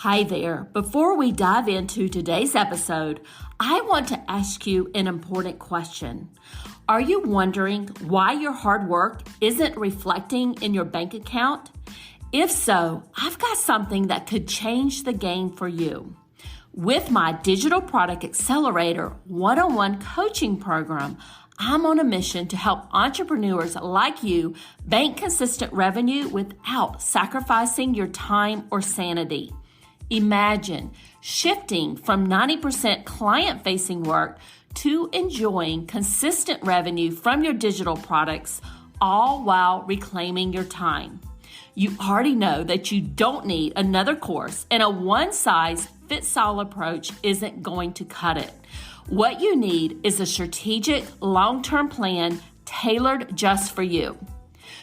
Hi there. Before we dive into today's episode, I want to ask you an important question. Are you wondering why your hard work isn't reflecting in your bank account? If so, I've got something that could change the game for you. With my Digital Product Accelerator one-on-one coaching program, I'm on a mission to help entrepreneurs like you bank consistent revenue without sacrificing your time or sanity. Imagine shifting from 90% client-facing work to enjoying consistent revenue from your digital products, all while reclaiming your time. You already know that you don't need another course, and a one-size-fits-all approach isn't going to cut it. What you need is a strategic, long-term plan tailored just for you.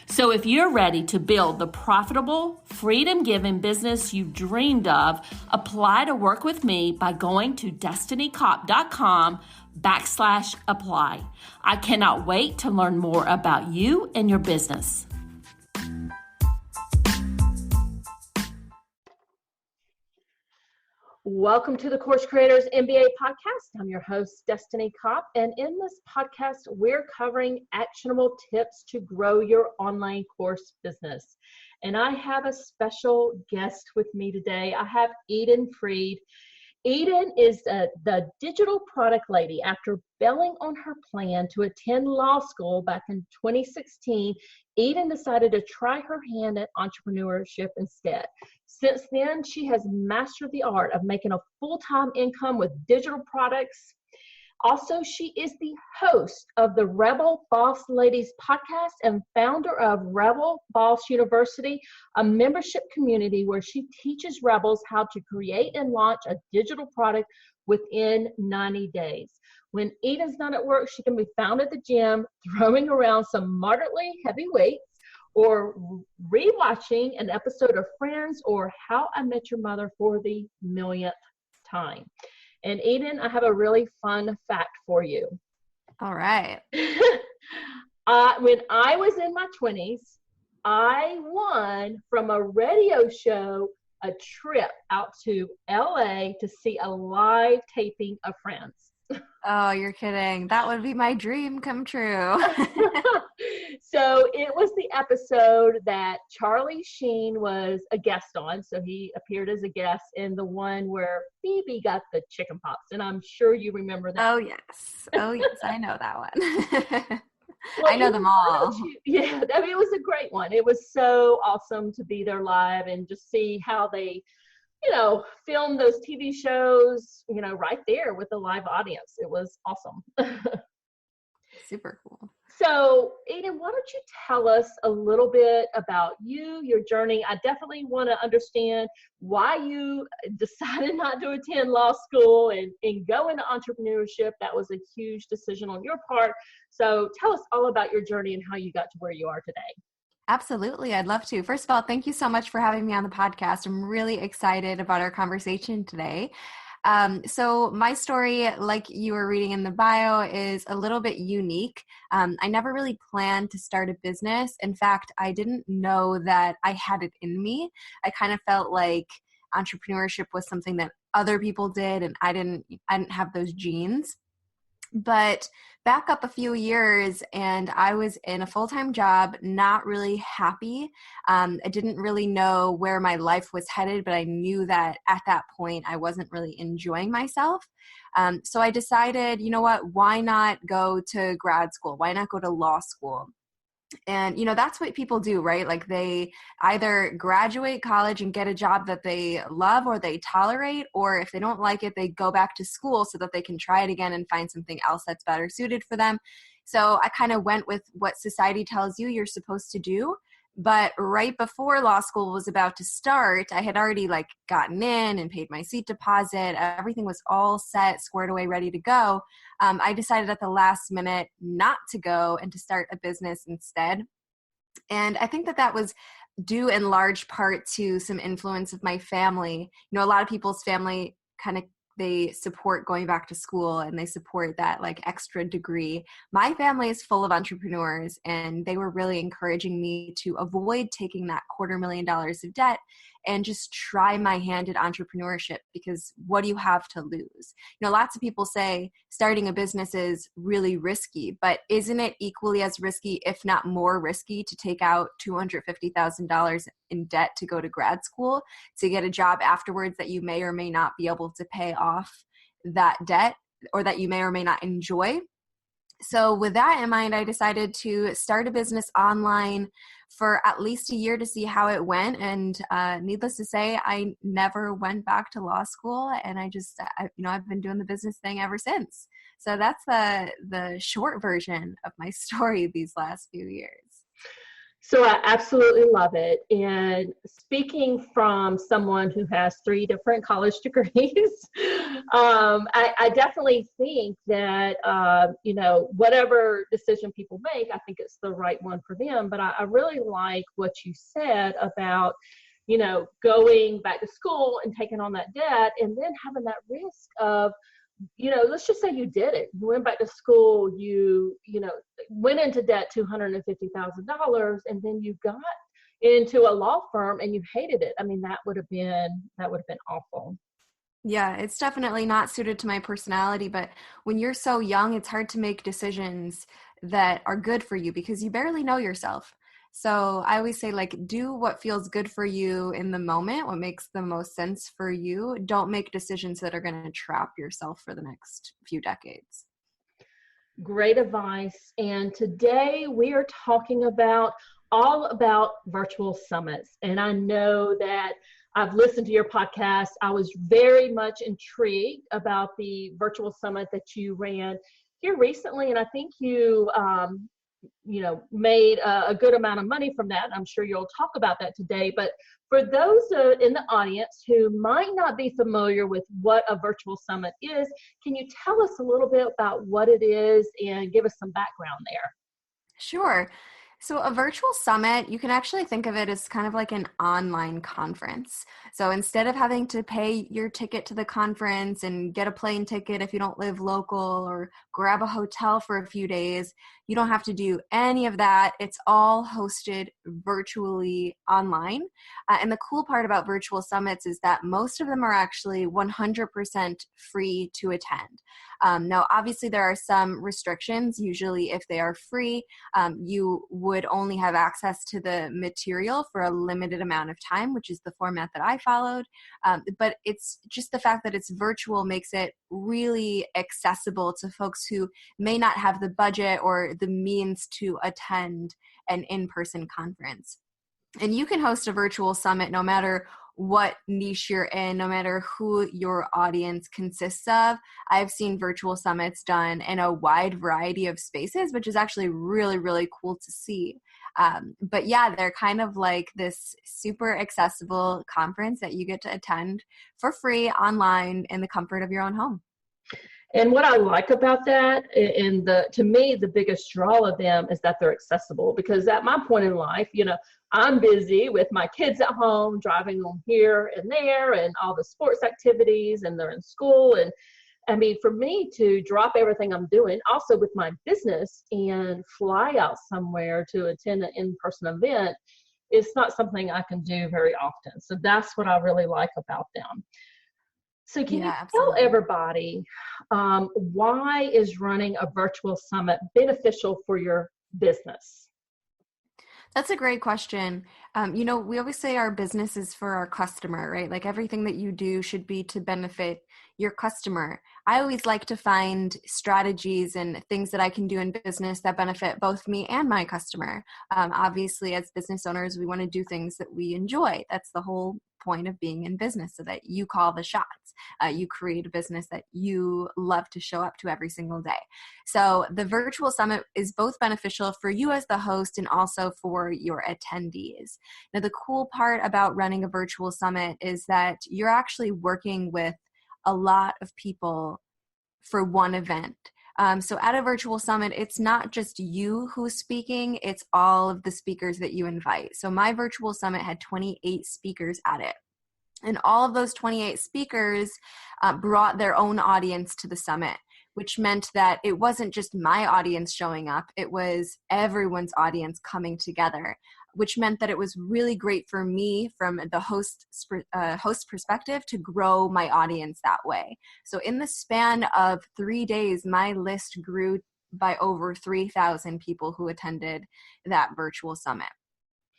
So if you're ready to build the profitable, freedom-giving business you've dreamed of, apply to work with me by going to destinycop.com/apply. I cannot wait to learn more about you and your business. Welcome to the Course Creators MBA podcast. I'm your host, Destiny Cop, and in this podcast, we're covering actionable tips to grow your online course business. And I have a special guest with me today. I have Eden Freed. Eden is the digital product lady. After bailing on her plan to attend law school back in 2016, Eden decided to try her hand at entrepreneurship instead. Since then, she has mastered the art of making a full-time income with digital products. Also, she is the host of the Rebel Boss Ladies podcast and founder of Rebel Boss University, a membership community where she teaches rebels how to create and launch a digital product within 90 days. When Eden's not at work, she can be found at the gym throwing around some moderately heavy weights or rewatching an episode of Friends or How I Met Your Mother for the millionth time. And Eden, I have a really fun fact for you. All right. When I was in my 20s, I won from a radio show a trip out to LA to see a live taping of Friends. Oh, you're kidding. That would be my dream come true. So it was the episode that Charlie Sheen was a guest on. So he appeared as a guest in the one where Phoebe got the chicken pox. And I'm sure you remember that. Oh, yes. I know that one. Well, I know them all. Yeah, I mean, it was a great one. It was so awesome to be there live and just see how they film those TV shows, right there with the live audience. It was awesome. Super cool. So, Eden, why don't you tell us a little bit about you, your journey? I definitely want to understand why you decided not to attend law school and go into entrepreneurship. That was a huge decision on your part. So tell us all about your journey and how you got to where you are today. Absolutely. I'd love to. First of all, thank you so much for having me on the podcast. I'm really excited about our conversation today. So my story, like you were reading in the bio, is a little bit unique. I never really planned to start a business. In fact, I didn't know that I had it in me. I kind of felt like entrepreneurship was something that other people did, and I didn't have those genes. But back up a few years and I was in a full-time job, not really happy. I didn't really know where my life was headed, but I knew that at that point I wasn't really enjoying myself. So I decided, you know what, why not go to grad school? Why not go to law school? And, that's what people do, right? Like they either graduate college and get a job that they love or they tolerate, or if they don't like it, they go back to school so that they can try it again and find something else that's better suited for them. So I kind of went with what society tells you you're supposed to do. But right before law school was about to start, I had already gotten in and paid my seat deposit. Everything was all set, squared away, ready to go. I decided at the last minute not to go and to start a business instead. And I think that was due in large part to some influence of my family. A lot of people's family kind of they support going back to school and they support that extra degree. My family is full of entrepreneurs and they were really encouraging me to avoid taking that $250,000 of debt and just try my hand at entrepreneurship, because what do you have to lose? Lots of people say starting a business is really risky, but isn't it equally as risky, if not more risky, to take out $250,000 in debt to go to grad school, to get a job afterwards that you may or may not be able to pay off that debt, or that you may or may not enjoy? So with that in mind, I decided to start a business online for at least a year to see how it went. And needless to say, I never went back to law school, and I've been doing the business thing ever since. So that's the short version of my story these last few years. So I absolutely love it. And speaking from someone who has 3 different college degrees, I definitely think that, whatever decision people make, I think it's the right one for them. But I really like what you said about, going back to school and taking on that debt, and then having that risk of, let's just say you did it. You went back to school, you went into debt $250,000, and then you got into a law firm and you hated it. I mean, that would have been awful. Yeah, it's definitely not suited to my personality, but when you're so young, it's hard to make decisions that are good for you because you barely know yourself. So I always say, do what feels good for you in the moment, what makes the most sense for you. Don't make decisions that are going to trap yourself for the next few decades. Great advice. And today we are talking all about virtual summits. And I know that I've listened to your podcast. I was very much intrigued about the virtual summit that you ran here recently. And I think you made a good amount of money from that. I'm sure you'll talk about that today. But for those in the audience who might not be familiar with what a virtual summit is, can you tell us a little bit about what it is and give us some background there? Sure. So a virtual summit, you can actually think of it as kind of like an online conference. So instead of having to pay your ticket to the conference and get a plane ticket if you don't live local, or grab a hotel for a few days, you don't have to do any of that. It's all hosted virtually online. And the cool part about virtual summits is that most of them are actually 100% free to attend. Now, obviously, there are some restrictions. Usually, if they are free, you would only have access to the material for a limited amount of time, which is the format that I followed. But it's just the fact that it's virtual makes it really accessible to folks who may not have the budget or the means to attend an in-person conference. And you can host a virtual summit no matter what niche you're in, no matter who your audience consists of. I've seen virtual summits done in a wide variety of spaces, which is actually really, really cool to see. But yeah, they're kind of like this super accessible conference that you get to attend for free online in the comfort of your own home. And what I like about that, and to me, the biggest draw of them is that they're accessible, because at my point in life, I'm busy with my kids at home, driving them here and there, and all the sports activities, and they're in school. And I mean, for me to drop everything I'm doing, also with my business, and fly out somewhere to attend an in-person event, it's not something I can do very often. So that's what I really like about them. So can you tell everybody why is running a virtual summit beneficial for your business? That's a great question. We always say our business is for our customer, right? Like everything that you do should be to benefit your customer. I always like to find strategies and things that I can do in business that benefit both me and my customer. Obviously, as business owners, we want to do things that we enjoy. That's the whole point of being in business, so that you call the shots. You create a business that you love to show up to every single day. So the virtual summit is both beneficial for you as the host and also for your attendees. Now, the cool part about running a virtual summit is that you're actually working with a lot of people for one event. So at a virtual summit, it's not just you who's speaking, it's all of the speakers that you invite. So my virtual summit had 28 speakers at it. And all of those 28 speakers brought their own audience to the summit, which meant that it wasn't just my audience showing up, it was everyone's audience coming together. which meant that it was really great for me from the host perspective to grow my audience that way. So in the span of 3 days, my list grew by over 3,000 people who attended that virtual summit.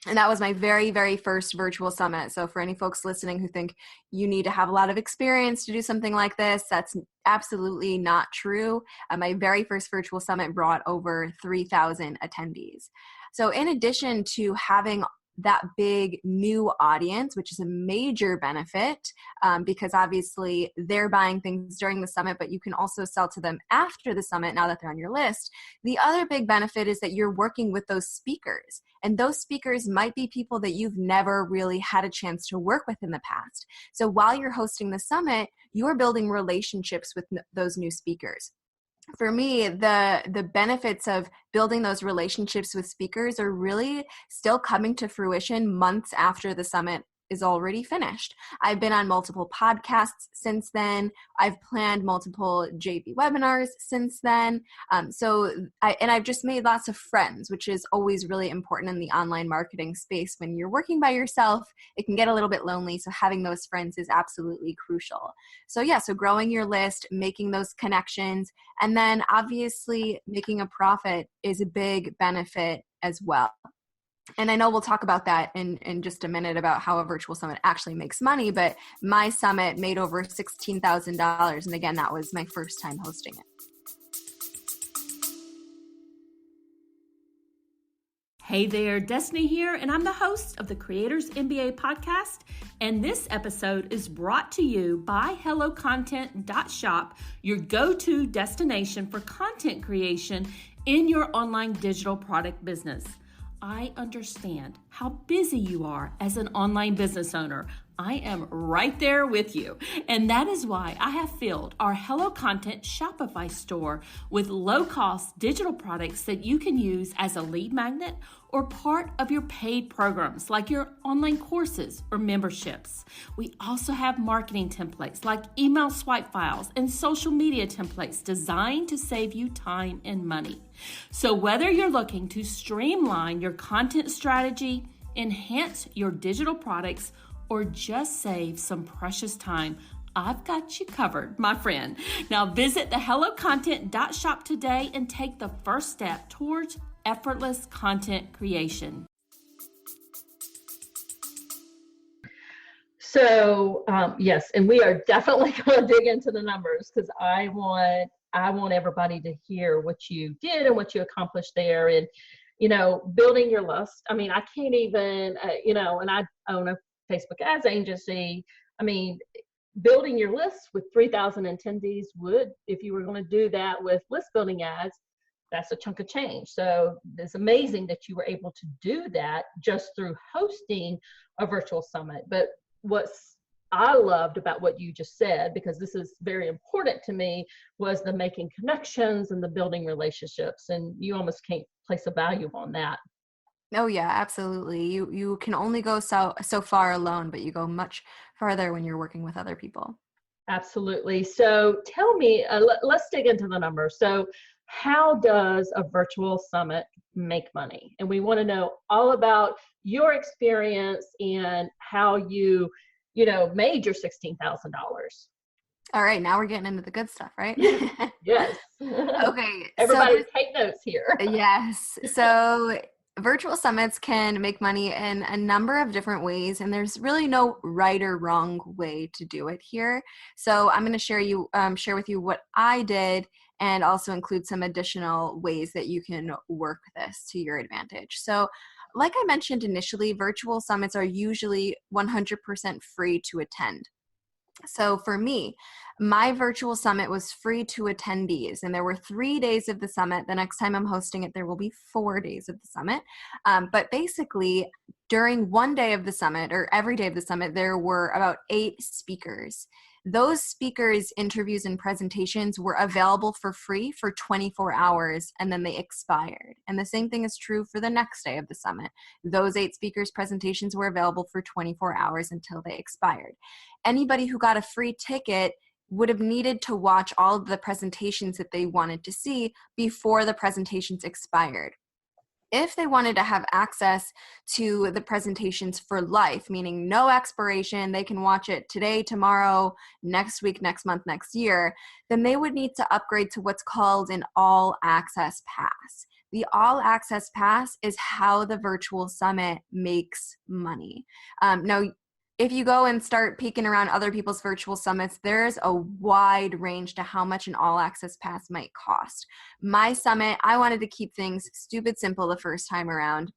And that was my very, very first virtual summit. So for any folks listening who think you need to have a lot of experience to do something like this, that's absolutely not true. My very first virtual summit brought over 3,000 attendees. So in addition to having that big new audience, which is a major benefit because obviously they're buying things during the summit, but you can also sell to them after the summit now that they're on your list. The other big benefit is that you're working with those speakers, and those speakers might be people that you've never really had a chance to work with in the past. So while you're hosting the summit, you're building relationships with those new speakers. For me, the benefits of building those relationships with speakers are really still coming to fruition months after the summit is already finished. I've been on multiple podcasts since then. I've planned multiple JV webinars since then. I've just made lots of friends, which is always really important in the online marketing space. When you're working by yourself, it can get a little bit lonely. So having those friends is absolutely crucial. So growing your list, making those connections, and then obviously making a profit is a big benefit as well. And I know we'll talk about that in just a minute about how a virtual summit actually makes money, but my summit made over $16,000. And again, that was my first time hosting it. Hey there, Destiny here, and I'm the host of the Creators MBA podcast. And this episode is brought to you by HelloContent.shop, your go-to destination for content creation in your online digital product business. I understand how busy you are as an online business owner. I am right there with you. And that is why I have filled our Hello Content Shopify store with low-cost digital products that you can use as a lead magnet or part of your paid programs like your online courses or memberships. We also have marketing templates like email swipe files and social media templates designed to save you time and money. So whether you're looking to streamline your content strategy, enhance your digital products, or just save some precious time, I've got you covered, my friend. Now visit the HelloContent.shop today and take the first step towards effortless content creation. So yes, and we are definitely going to dig into the numbers because I want everybody to hear what you did and what you accomplished there. And building your list. I mean, I can't even and I own a Facebook ads agency. I mean, building your list with 3,000 attendees would, if you were going to do that with list building ads, that's a chunk of change. So it's amazing that you were able to do that just through hosting a virtual summit. But what's I loved about what you just said, because this is very important to me, was the making connections and the building relationships. And you almost can't place a value on that. Oh yeah, absolutely. You can only go so far alone, but you go much farther when you're working with other people. Absolutely. So tell me, let's dig into the numbers. So how does a virtual summit make money? And we want to know all about your experience and how you made your $16,000. All right, now we're getting into the good stuff, right? Yes. Okay. Everybody take notes here. Yes. So virtual summits can make money in a number of different ways, and there's really no right or wrong way to do it here. So I'm going to share with you what I did, and also include some additional ways that you can work this to your advantage. So like I mentioned initially, virtual summits are usually 100% free to attend. So for me, my virtual summit was free to attendees, and there were 3 days of the summit. The next time I'm hosting it, there will be 4 days of the summit. But basically, during one day of the summit, or every day of the summit, there were about 8 speakers. Those speakers' interviews and presentations were available for free for 24 hours, and then they expired. And the same thing is true for the next day of the summit. Those 8 speakers' presentations were available for 24 hours until they expired. Anybody who got a free ticket would have needed to watch all of the presentations that they wanted to see before the presentations expired. If they wanted to have access to the presentations for life, meaning no expiration, they can watch it today, tomorrow, next week, next month, next year, then they would need to upgrade to what's called an all access pass. The all access pass is how the virtual summit makes money. Now, if you go and start peeking around other people's virtual summits, there's a wide range to how much an all access pass might cost. My summit, I wanted to keep things stupid simple the first time around.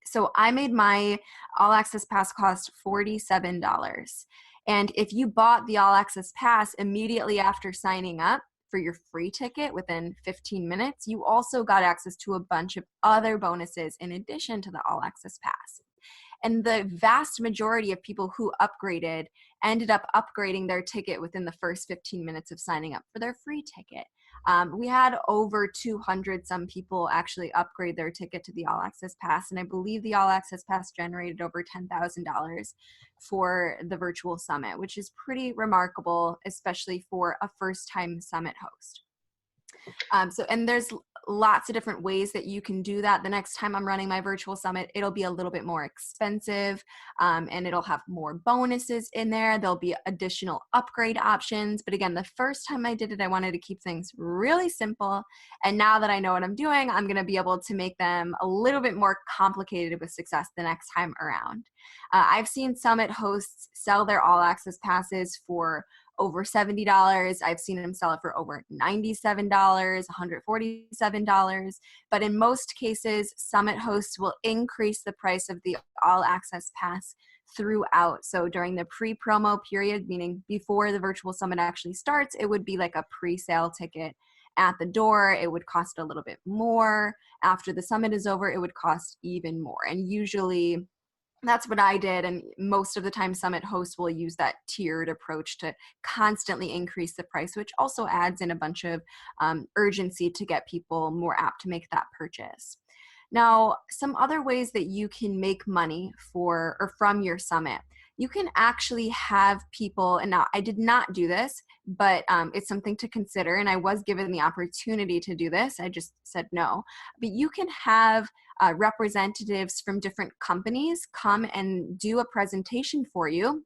So I made my all access pass cost $47. And if you bought the all access pass immediately after signing up for your free ticket within 15 minutes, you also got access to a bunch of other bonuses in addition to the all access pass. And the vast majority of people who upgraded ended up upgrading their ticket within the first 15 minutes of signing up for their free ticket. We had over 200 some people actually upgrade their ticket to the All Access Pass, and I believe the All Access Pass generated over $10,000 for the virtual summit, which is pretty remarkable, especially for a first-time summit host. And there's lots of different ways that you can do that. The next time I'm running my virtual summit, it'll be a little bit more expensive, and it'll have more bonuses in there. There'll be additional upgrade options. But again, the first time I did it, I wanted to keep things really simple. And now that I know what I'm doing, I'm going to be able to make them a little bit more complicated with success the next time around. I've seen summit hosts sell their all access passes for over $70. I've seen them sell it for over $97, $147. But in most cases, summit hosts will increase the price of the all access pass throughout. So during the pre-promo period, meaning before the virtual summit actually starts, it would be like a pre-sale ticket at the door. It would cost a little bit more. After the summit is over, it would cost even more. And usually that's what I did, and most of the time summit hosts will use that tiered approach to constantly increase the price, which also adds in a bunch of urgency to get people more apt to make that purchase. Now, some other ways that you can make money for or from your summit. You can actually have people, and now I did not do this, but it's something to consider, and I was given the opportunity to do this. I just said no. But you can have representatives from different companies come and do a presentation for you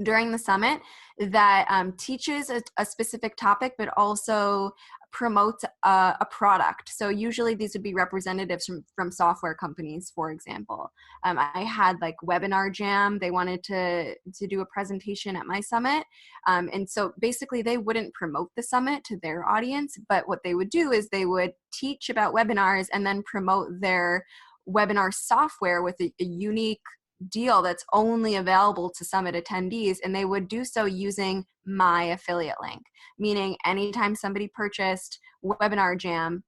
during the summit that teaches a specific topic, but also promotes a product. So usually these would be representatives from software companies, for example. I had like Webinar Jam. They wanted to do a presentation at my summit. And so basically they wouldn't promote the summit to their audience, but what they would do is they would teach about webinars and then promote their webinar software with a unique deal that's only available to summit attendees, and they would do so using my affiliate link, meaning anytime somebody purchased Webinar Jam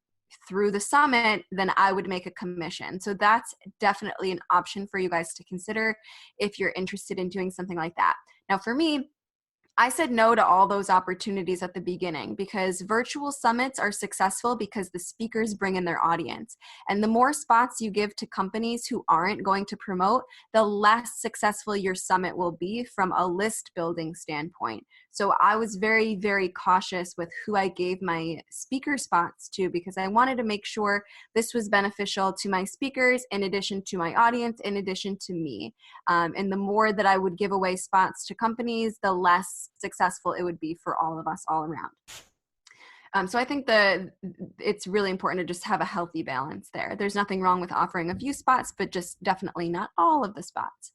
through the summit, then I would make a commission. So that's definitely an option for you guys to consider if you're interested in doing something like that. Now for me, I said no to all those opportunities at the beginning because virtual summits are successful because the speakers bring in their audience. And the more spots you give to companies who aren't going to promote, the less successful your summit will be from a list building standpoint. So I was very, very cautious with who I gave my speaker spots to because I wanted to make sure this was beneficial to my speakers in addition to my audience, in addition to me. And the more that I would give away spots to companies, the less successful it would be for all of us all around. So I think it's really important to just have a healthy balance there. There's nothing wrong with offering a few spots, but just definitely not all of the spots.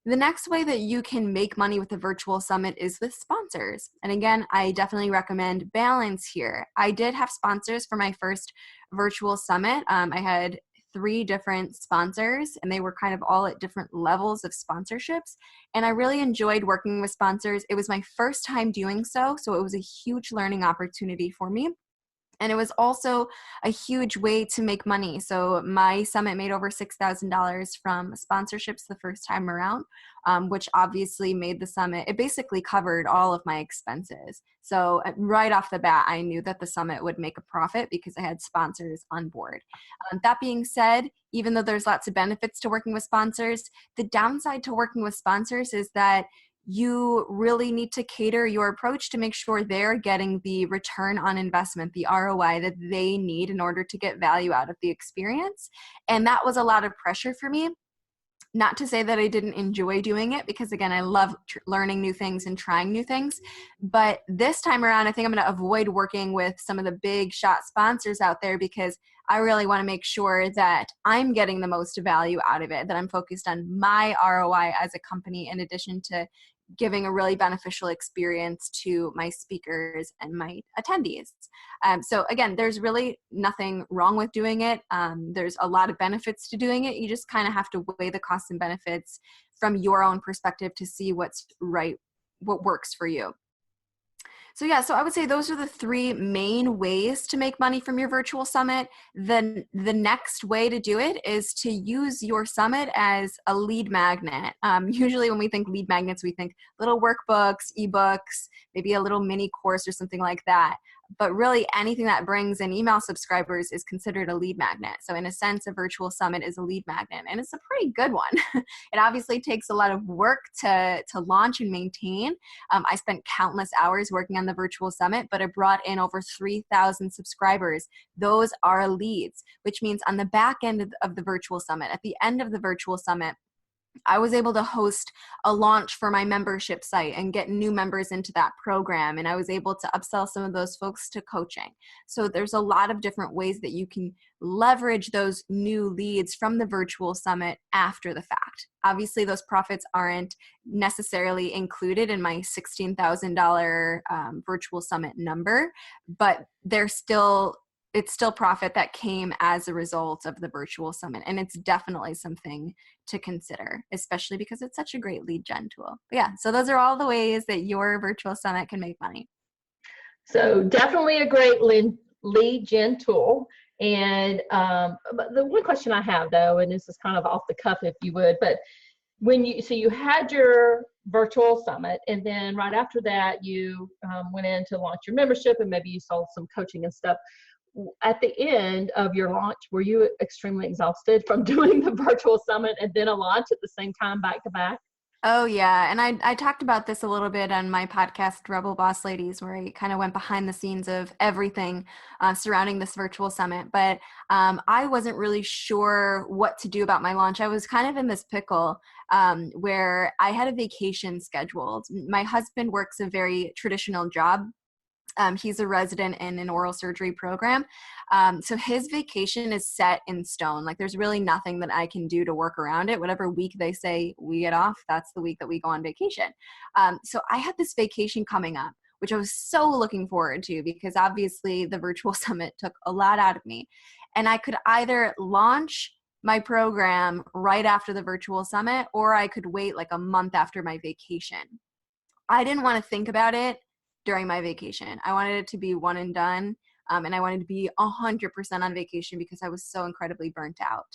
The next way that you can make money with a virtual summit is with sponsors. And again, I definitely recommend balance here. I did have sponsors for my first virtual summit. I had 3 different sponsors, and they were kind of all at different levels of sponsorships. And I really enjoyed working with sponsors. It was my first time doing so it was a huge learning opportunity for me. And it was also a huge way to make money. So my summit made over $6,000 from sponsorships the first time around, which obviously made the summit, it basically covered all of my expenses. So right off the bat, I knew that the summit would make a profit because I had sponsors on board. That being said, even though there's lots of benefits to working with sponsors, the downside to working with sponsors is that you really need to cater your approach to make sure they're getting the return on investment, the ROI that they need in order to get value out of the experience. And that was a lot of pressure for me. Not to say that I didn't enjoy doing it, because again, I love learning new things and trying new things. But this time around, I think I'm going to avoid working with some of the big shot sponsors out there, because I really want to make sure that I'm getting the most value out of it, that I'm focused on my ROI as a company, in addition to giving a really beneficial experience to my speakers and my attendees. So again, there's really nothing wrong with doing it. There's a lot of benefits to doing it. You just kind of have to weigh the costs and benefits from your own perspective to see what's right, what works for you. So yeah, so I would say those are the three main ways to make money from your virtual summit. Then the next way to do it is to use your summit as a lead magnet. Usually when we think lead magnets, we think little workbooks, ebooks, maybe a little mini course or something like that. But really anything that brings in email subscribers is considered a lead magnet. So in a sense, a virtual summit is a lead magnet, and it's a pretty good one. It obviously takes a lot of work to launch and maintain. I spent countless hours working on the virtual summit, but it brought in over 3,000 subscribers. Those are leads, which means on the back end of the virtual summit, at the end of the virtual summit, I was able to host a launch for my membership site and get new members into that program. And I was able to upsell some of those folks to coaching. So there's a lot of different ways that you can leverage those new leads from the virtual summit after the fact. Obviously, those profits aren't necessarily included in my $16,000 virtual summit number, but it's still profit that came as a result of the virtual summit. And it's definitely something to consider, especially because it's such a great lead gen tool. But yeah, so those are all the ways that your virtual summit can make money. So definitely a great lead gen tool. And but the one question I have though, and this is kind of off the cuff if you would, but so you had your virtual summit, and then right after that you went in to launch your membership, and maybe you sold some coaching and stuff. At the end of your launch, were you extremely exhausted from doing the virtual summit and then a launch at the same time, back to back? Oh yeah, and I talked about this a little bit on my podcast, Rebel Boss Ladies, where I kind of went behind the scenes of everything surrounding this virtual summit. But I wasn't really sure what to do about my launch. I was kind of in this pickle where I had a vacation scheduled. My husband works a very traditional job. He's a resident in an oral surgery program. So his vacation is set in stone. Like there's really nothing that I can do to work around it. Whatever week they say we get off, that's the week that we go on vacation. So I had this vacation coming up, which I was so looking forward to, because obviously the virtual summit took a lot out of me. And I could either launch my program right after the virtual summit, or I could wait like a month after my vacation. I didn't want to think about it during my vacation. I wanted it to be one and done. And I wanted to be 100% on vacation because I was so incredibly burnt out.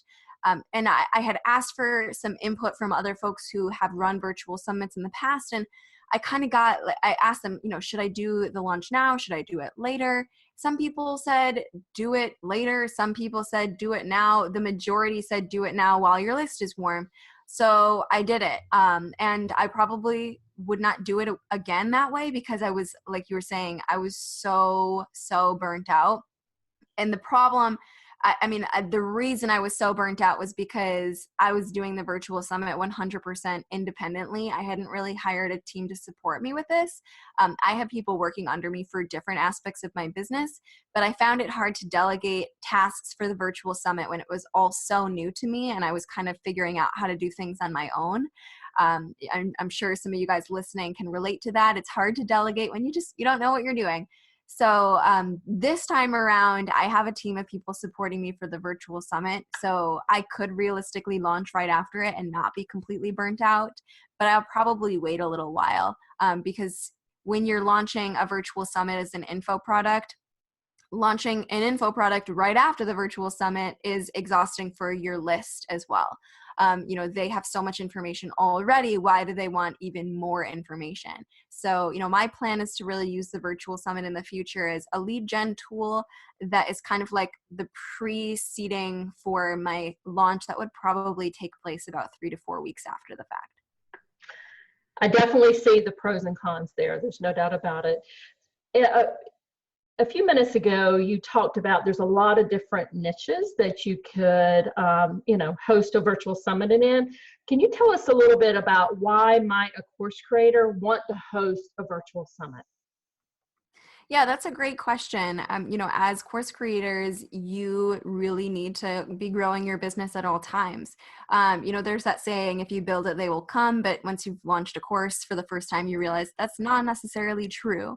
And I had asked for some input from other folks who have run virtual summits in the past. And I asked them, should I do the launch now? Should I do it later? Some people said, do it later. Some people said, do it now. The majority said, do it now while your list is warm. So I did it. And I probably would not do it again that way, because I was, like you were saying, I was so burnt out. And the problem, the reason I was so burnt out was because I was doing the virtual summit 100% independently. I hadn't really hired a team to support me with this. I have people working under me for different aspects of my business, but I found it hard to delegate tasks for the virtual summit when it was all so new to me and I was kind of figuring out how to do things on my own. I'm sure some of you guys listening can relate to that. It's hard to delegate when you don't know what you're doing. So this time around, I have a team of people supporting me for the virtual summit. So I could realistically launch right after it and not be completely burnt out, but I'll probably wait a little while because when you're launching a virtual summit as an info product, launching an info product right after the virtual summit is exhausting for your list as well. They have so much information already. Why do they want even more information? So, my plan is to really use the virtual summit in the future as a lead gen tool that is kind of like the pre-seeding for my launch that would probably take place about 3 to 4 weeks after the fact. I definitely see the pros and cons there. There's no doubt about it. A few minutes ago, you talked about there's a lot of different niches that you could, host a virtual summit in. Can you tell us a little bit about why might a course creator want to host a virtual summit? Yeah, that's a great question. As course creators, you really need to be growing your business at all times. There's that saying, if you build it, they will come. But once you've launched a course for the first time, you realize that's not necessarily true.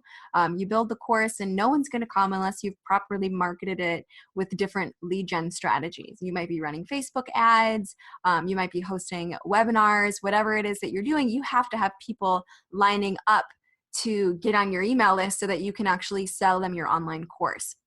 You build the course and no one's going to come unless you've properly marketed it with different lead gen strategies. You might be running Facebook ads. You might be hosting webinars, whatever it is that you're doing. You have to have people lining up to get on your email list so that you can actually sell them your online course.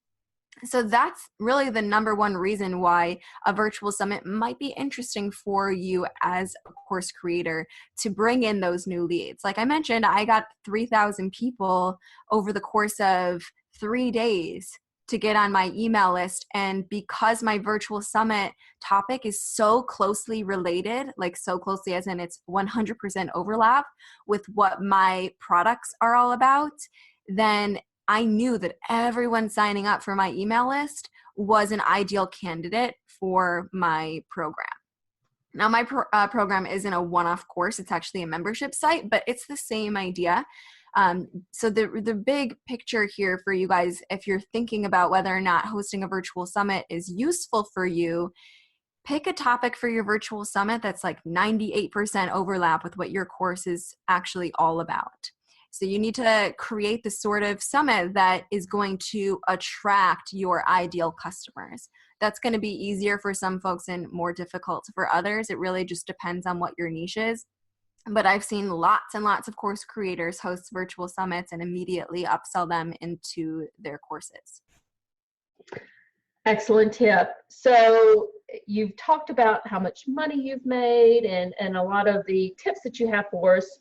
So that's really the number one reason why a virtual summit might be interesting for you as a course creator, to bring in those new leads. Like I mentioned, I got 3,000 people over the course of 3 days to get on my email list. And because my virtual summit topic is so closely related, like so closely as in it's 100% overlap with what my products are all about, then I knew that everyone signing up for my email list was an ideal candidate for my program. Now, my program isn't a one-off course. It's actually a membership site, but it's the same idea. So the big picture here for you guys, if you're thinking about whether or not hosting a virtual summit is useful for you, pick a topic for your virtual summit that's like 98% overlap with what your course is actually all about. So you need to create the sort of summit that is going to attract your ideal customers. That's going to be easier for some folks and more difficult for others. It really just depends on what your niche is. But I've seen lots and lots of course creators host virtual summits and immediately upsell them into their courses. Excellent tip. So you've talked about how much money you've made and a lot of the tips that you have for us.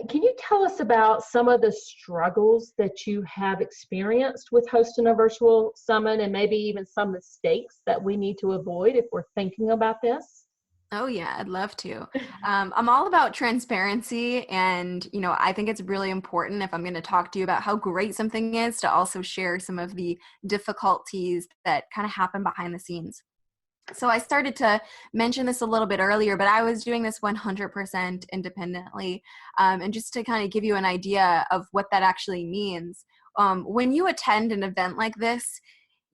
Can you tell us about some of the struggles that you have experienced with hosting a virtual summit, and maybe even some mistakes that we need to avoid if we're thinking about this? Oh yeah, I'd love to. I'm all about transparency, and I think it's really important, if I'm going to talk to you about how great something is, to also share some of the difficulties that kind of happen behind the scenes. So I started to mention this a little bit earlier, but I was doing this 100% independently. And just to kind of give you an idea of what that actually means, when you attend an event like this,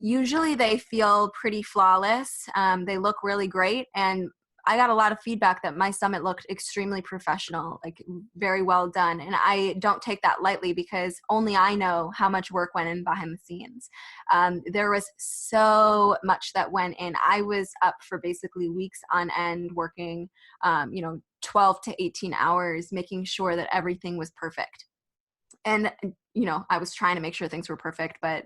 usually they feel pretty flawless. They look really great. And I got a lot of feedback that my summit looked extremely professional, like very well done. And I don't take that lightly, because only I know how much work went in behind the scenes. There was so much that went in. I was up for basically weeks on end working, 12 to 18 hours, making sure that everything was perfect. And, I was trying to make sure things were perfect, but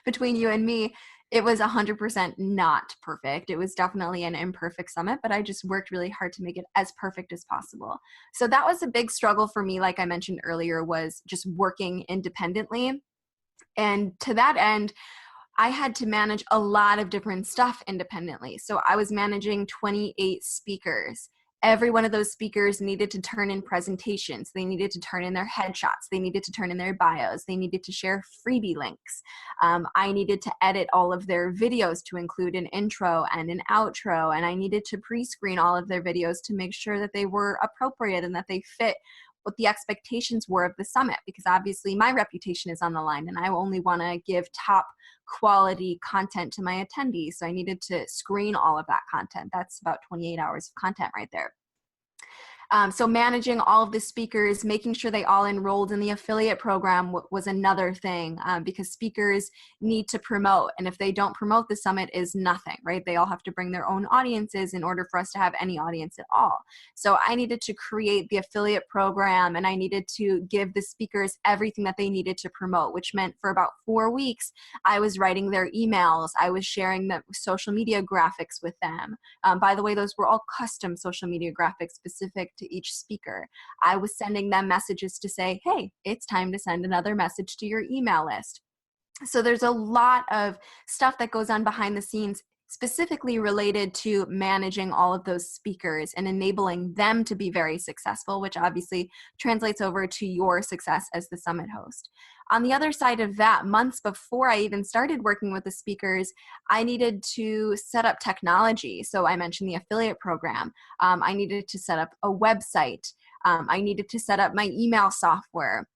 between you and me, it was 100% not perfect. It was definitely an imperfect summit, but I just worked really hard to make it as perfect as possible. So that was a big struggle for me, like I mentioned earlier, was just working independently. And to that end, I had to manage a lot of different stuff independently. So I was managing 28 speakers. Every one of those speakers needed to turn in presentations. They needed to turn in their headshots. They needed to turn in their bios. They needed to share freebie links. I needed to edit all of their videos to include an intro and an outro. And I needed to pre-screen all of their videos to make sure that they were appropriate and that they fit what the expectations were of the summit, because obviously my reputation is on the line and I only want to give top quality content to my attendees. So I needed to screen all of that content. That's about 28 hours of content right there. So managing all of the speakers, making sure they all enrolled in the affiliate program was another thing, because speakers need to promote. And if they don't promote, the summit is nothing, right? They all have to bring their own audiences in order for us to have any audience at all. So I needed to create the affiliate program, and I needed to give the speakers everything that they needed to promote, which meant for about 4 weeks, I was writing their emails. I was sharing the social media graphics with them. By the way, those were all custom social media graphics specific to each speaker. I was sending them messages to say, hey, it's time to send another message to your email list. So there's a lot of stuff that goes on behind the scenes specifically related to managing all of those speakers and enabling them to be very successful, which obviously translates over to your success as the summit host. On the other side of that, months before I even started working with the speakers, I needed to set up technology. So I mentioned the affiliate program. I needed to set up a website. I needed to set up my email software.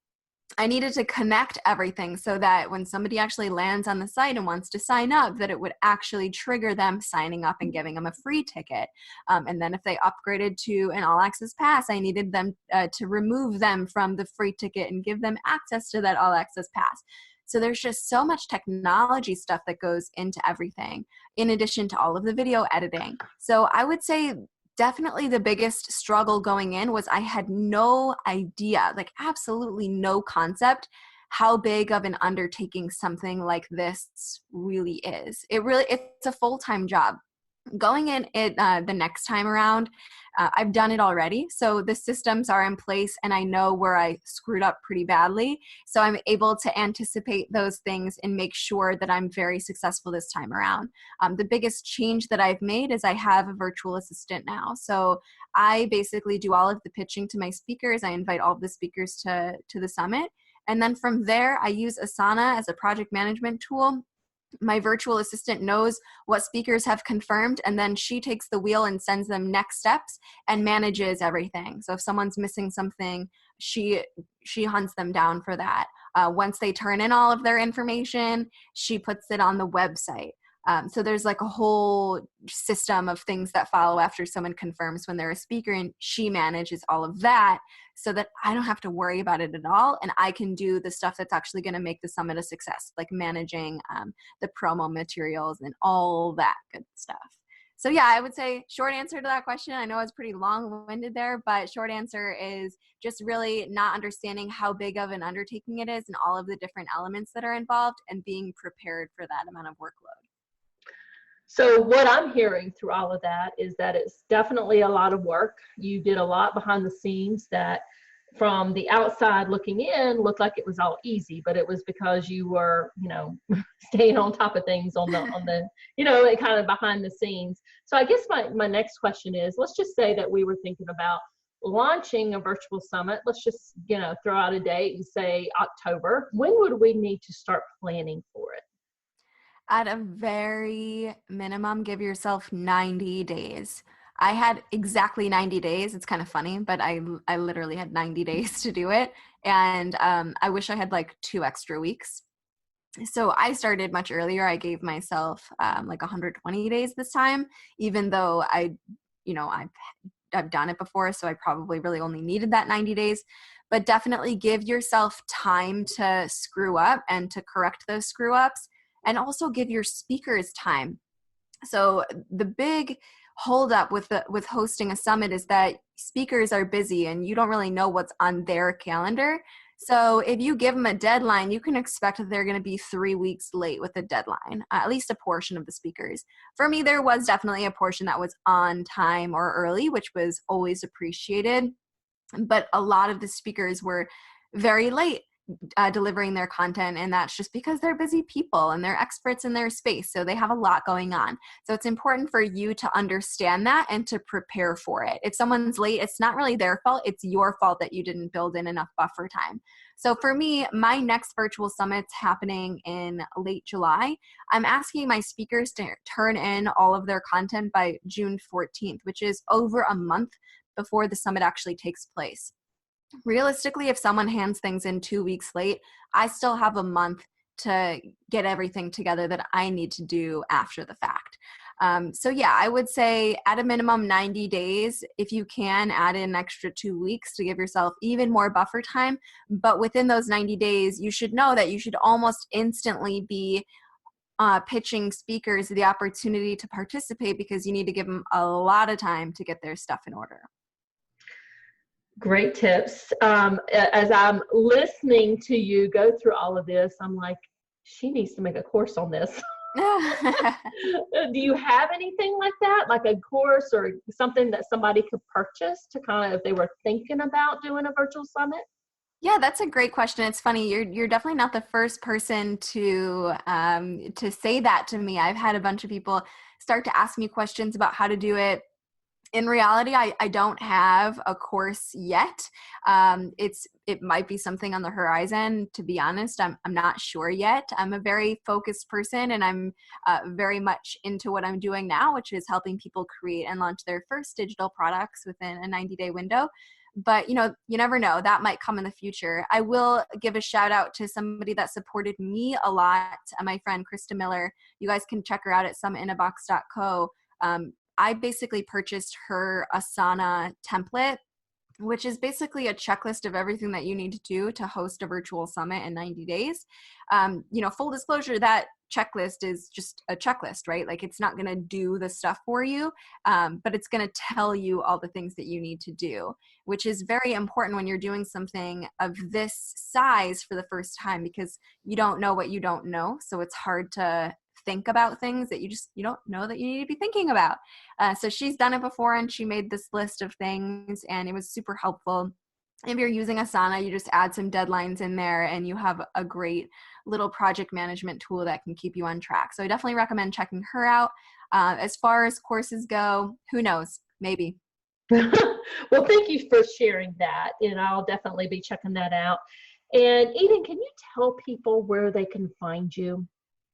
I needed to connect everything so that when somebody actually lands on the site and wants to sign up, that it would actually trigger them signing up and giving them a free ticket. And then if they upgraded to an all access pass, I needed them to remove them from the free ticket and give them access to that all access pass. So there's just so much technology stuff that goes into everything, in addition to all of the video editing. So I would say definitely the biggest struggle going in was I had no idea, like absolutely no concept, how big of an undertaking something like this really is. It's a full-time job. Going in it the next time around, I've done it already. So the systems are in place and I know where I screwed up pretty badly. So I'm able to anticipate those things and make sure that I'm very successful this time around. The biggest change that I've made is I have a virtual assistant now. So I basically do all of the pitching to my speakers. I invite all of the speakers to the summit. And then from there, I use Asana as a project management tool. My virtual assistant knows what speakers have confirmed, and then she takes the wheel and sends them next steps and manages everything. So if someone's missing something, she hunts them down for that. Once they turn in all of their information, she puts it on the website. So there's like a whole system of things that follow after someone confirms when they're a speaker, and she manages all of that so that I don't have to worry about it at all. And I can do the stuff that's actually going to make the summit a success, like managing the promo materials and all that good stuff. So yeah, I would say short answer to that question. I know it's pretty long-winded there, but short answer is just really not understanding how big of an undertaking it is and all of the different elements that are involved and being prepared for that amount of workload. So what I'm hearing through all of that is that it's definitely a lot of work. You did a lot behind the scenes that from the outside looking in looked like it was all easy, but it was because you were, staying on top of things on the, kind of behind the scenes. So I guess my next question is, let's just say that we were thinking about launching a virtual summit. Let's just, throw out a date and say October. When would we need to start planning for it? At a very minimum, give yourself 90 days. I had exactly 90 days. It's kind of funny, but I literally had 90 days to do it. And I wish I had like 2 extra weeks. So I started much earlier. I gave myself like 120 days this time, even though I've done it before. So I probably really only needed that 90 days. But definitely give yourself time to screw up and to correct those screw ups. And also give your speakers time. So the big holdup with hosting a summit is that speakers are busy and you don't really know what's on their calendar. So if you give them a deadline, you can expect that they're going to be 3 weeks late with the deadline, at least a portion of the speakers. For me, there was definitely a portion that was on time or early, which was always appreciated. But a lot of the speakers were very late delivering their content, and that's just because they're busy people and they're experts in their space, so they have a lot going on. So it's important for you to understand that and to prepare for it. If someone's late, it's not really their fault, it's your fault that you didn't build in enough buffer time. So for me, my next virtual summit's happening in late July. I'm asking my speakers to turn in all of their content by June 14th, which is over a month before the summit actually takes place. Realistically, if someone hands things in 2 weeks late, I still have a month to get everything together that I need to do after the fact. So yeah, I would say at a minimum 90 days. If you can, add in an extra 2 weeks to give yourself even more buffer time. But within those 90 days, you should know that you should almost instantly be pitching speakers the opportunity to participate, because you need to give them a lot of time to get their stuff in order. Great tips. As I'm listening to you go through all of this, I'm like, she needs to make a course on this. Do you have anything like that, like a course or something that somebody could purchase to kind of, if they were thinking about doing a virtual summit? Yeah, that's a great question. It's funny. You're definitely not the first person to say that to me. I've had a bunch of people start to ask me questions about how to do it. In reality, I don't have a course yet. It might be something on the horizon. To be honest, I'm not sure yet. I'm a very focused person, and I'm very much into what I'm doing now, which is helping people create and launch their first digital products within a 90-day window. But you never know. That might come in the future. I will give a shout out to somebody that supported me a lot. My friend Krista Miller. You guys can check her out at summitinabox.co. I basically purchased her Asana template, which is basically a checklist of everything that you need to do to host a virtual summit in 90 days. Full disclosure, that checklist is just a checklist, right? Like, it's not going to do the stuff for you, but it's going to tell you all the things that you need to do, which is very important when you're doing something of this size for the first time, because you don't know what you don't know. So it's hard to think about things that you don't know that you need to be thinking about. So she's done it before, and she made this list of things, and it was super helpful. If you're using Asana, you just add some deadlines in there, and you have a great little project management tool that can keep you on track. So I definitely recommend checking her out. As far as courses go, who knows? Maybe. Well, thank you for sharing that, and I'll definitely be checking that out. And Eden, can you tell people where they can find you?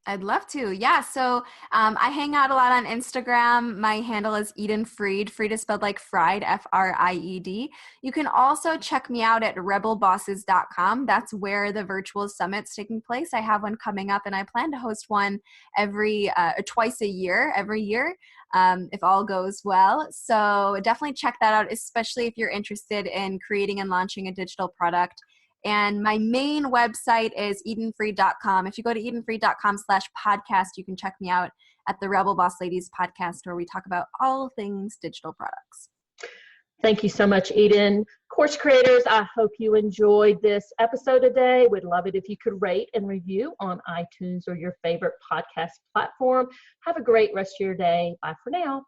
I'd love to. Yeah. So I hang out a lot on Instagram. My handle is Eden Fried. Fried is spelled like fried, Fried. You can also check me out at rebelbosses.com. That's where the virtual summit's taking place. I have one coming up, and I plan to host one twice a year, every year, if all goes well. So definitely check that out, especially if you're interested in creating and launching a digital product. And my main website is edenfried.com. If you go to edenfried.com/podcast, you can check me out at the Rebel Boss Ladies podcast, where we talk about all things digital products. Thank you so much, Eden. Course creators, I hope you enjoyed this episode today. We'd love it if you could rate and review on iTunes or your favorite podcast platform. Have a great rest of your day. Bye for now.